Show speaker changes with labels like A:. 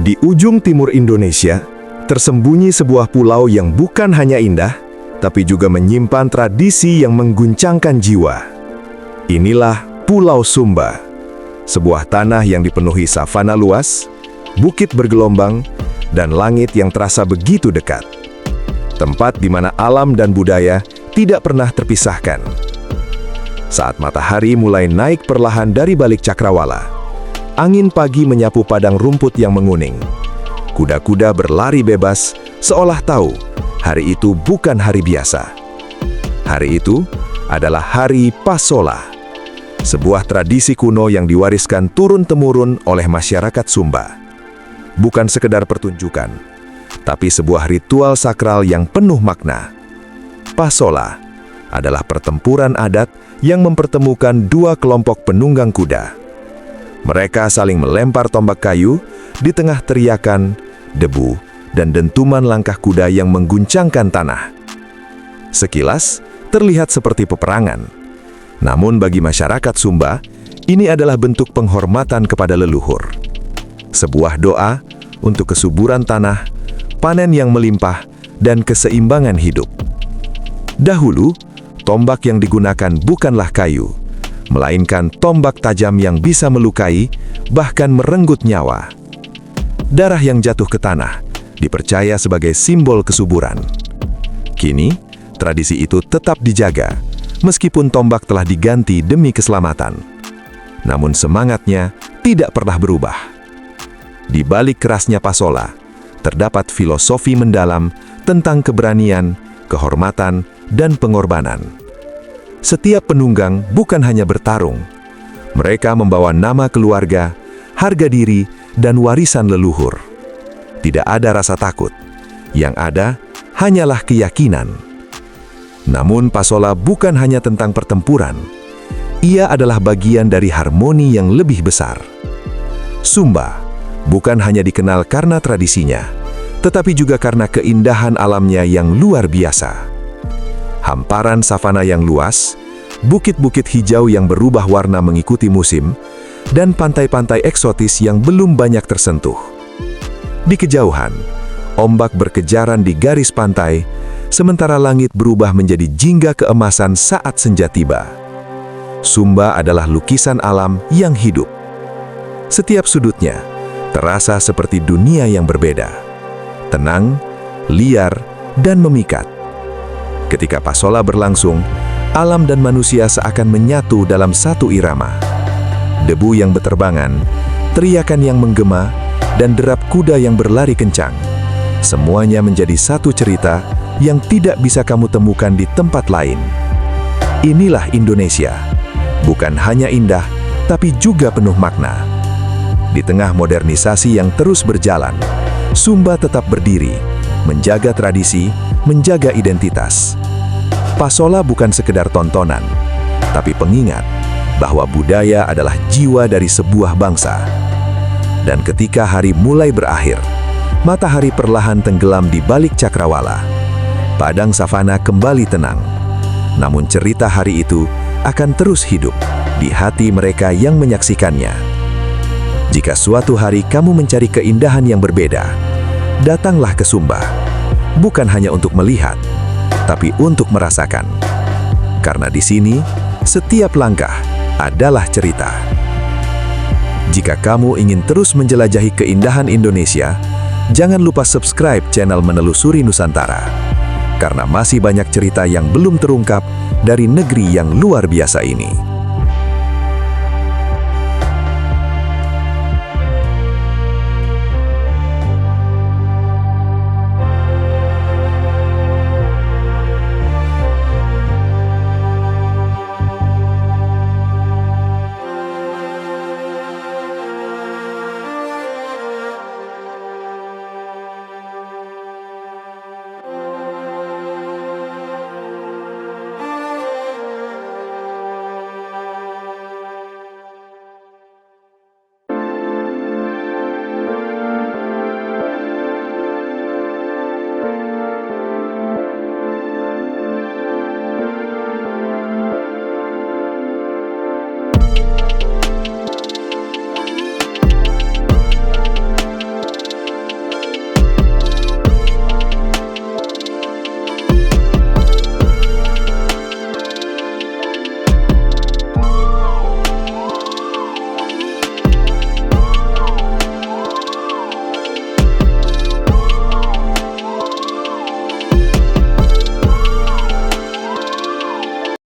A: Di ujung timur Indonesia, tersembunyi sebuah pulau yang bukan hanya indah, tapi juga menyimpan tradisi yang mengguncangkan jiwa. Inilah Pulau Sumba, sebuah tanah yang dipenuhi savana luas, bukit bergelombang, dan langit yang terasa begitu dekat. Tempat di mana alam dan budaya tidak pernah terpisahkan. Saat matahari mulai naik perlahan dari balik cakrawala, angin pagi menyapu padang rumput yang menguning. Kuda-kuda berlari bebas, seolah tahu hari itu bukan hari biasa. Hari itu adalah Hari Pasola, sebuah tradisi kuno yang diwariskan turun-temurun oleh masyarakat Sumba. Bukan sekedar pertunjukan, tapi sebuah ritual sakral yang penuh makna. Pasola adalah pertempuran adat yang mempertemukan dua kelompok penunggang kuda. Mereka saling melempar tombak kayu di tengah teriakan, debu, dan dentuman langkah kuda yang mengguncangkan tanah. Sekilas, terlihat seperti peperangan. Namun bagi masyarakat Sumba, ini adalah bentuk penghormatan kepada leluhur. Sebuah doa untuk kesuburan tanah, panen yang melimpah, dan keseimbangan hidup. Dahulu, tombak yang digunakan bukanlah kayu, melainkan tombak tajam yang bisa melukai, bahkan merenggut nyawa. Darah yang jatuh ke tanah dipercaya sebagai simbol kesuburan. Kini, tradisi itu tetap dijaga, meskipun tombak telah diganti demi keselamatan. Namun semangatnya tidak pernah berubah. Di balik kerasnya Pasola, terdapat filosofi mendalam tentang keberanian, kehormatan, dan pengorbanan. Setiap penunggang bukan hanya bertarung. Mereka membawa nama keluarga, harga diri, dan warisan leluhur. Tidak ada rasa takut. Yang ada hanyalah keyakinan. Namun Pasola bukan hanya tentang pertempuran. Ia adalah bagian dari harmoni yang lebih besar. Sumba bukan hanya dikenal karena tradisinya, tetapi juga karena keindahan alamnya yang luar biasa. Hamparan savana yang luas, bukit-bukit hijau yang berubah warna mengikuti musim, dan pantai-pantai eksotis yang belum banyak tersentuh. Di kejauhan, ombak berkejaran di garis pantai, sementara langit berubah menjadi jingga keemasan saat senja tiba. Sumba adalah lukisan alam yang hidup. Setiap sudutnya terasa seperti dunia yang berbeda, tenang, liar, dan memikat. Ketika Pasola berlangsung, alam dan manusia seakan menyatu dalam satu irama. Debu yang beterbangan, teriakan yang menggema, dan derap kuda yang berlari kencang. Semuanya menjadi satu cerita yang tidak bisa kamu temukan di tempat lain. Inilah Indonesia, bukan hanya indah, tapi juga penuh makna. Di tengah modernisasi yang terus berjalan, Sumba tetap berdiri, menjaga tradisi, menjaga identitas. Pasola bukan sekedar tontonan, tapi pengingat bahwa budaya adalah jiwa dari sebuah bangsa. Dan ketika hari mulai berakhir, matahari perlahan tenggelam di balik cakrawala. Padang savana kembali tenang. Namun cerita hari itu akan terus hidup di hati mereka yang menyaksikannya. Jika suatu hari kamu mencari keindahan yang berbeda, datanglah ke Sumba. Bukan hanya untuk melihat, tapi untuk merasakan. Karena di sini, setiap langkah adalah cerita. Jika kamu ingin terus menjelajahi keindahan Indonesia, jangan lupa subscribe channel Menelusuri Nusantara. Karena masih banyak cerita yang belum terungkap dari negeri yang luar biasa ini.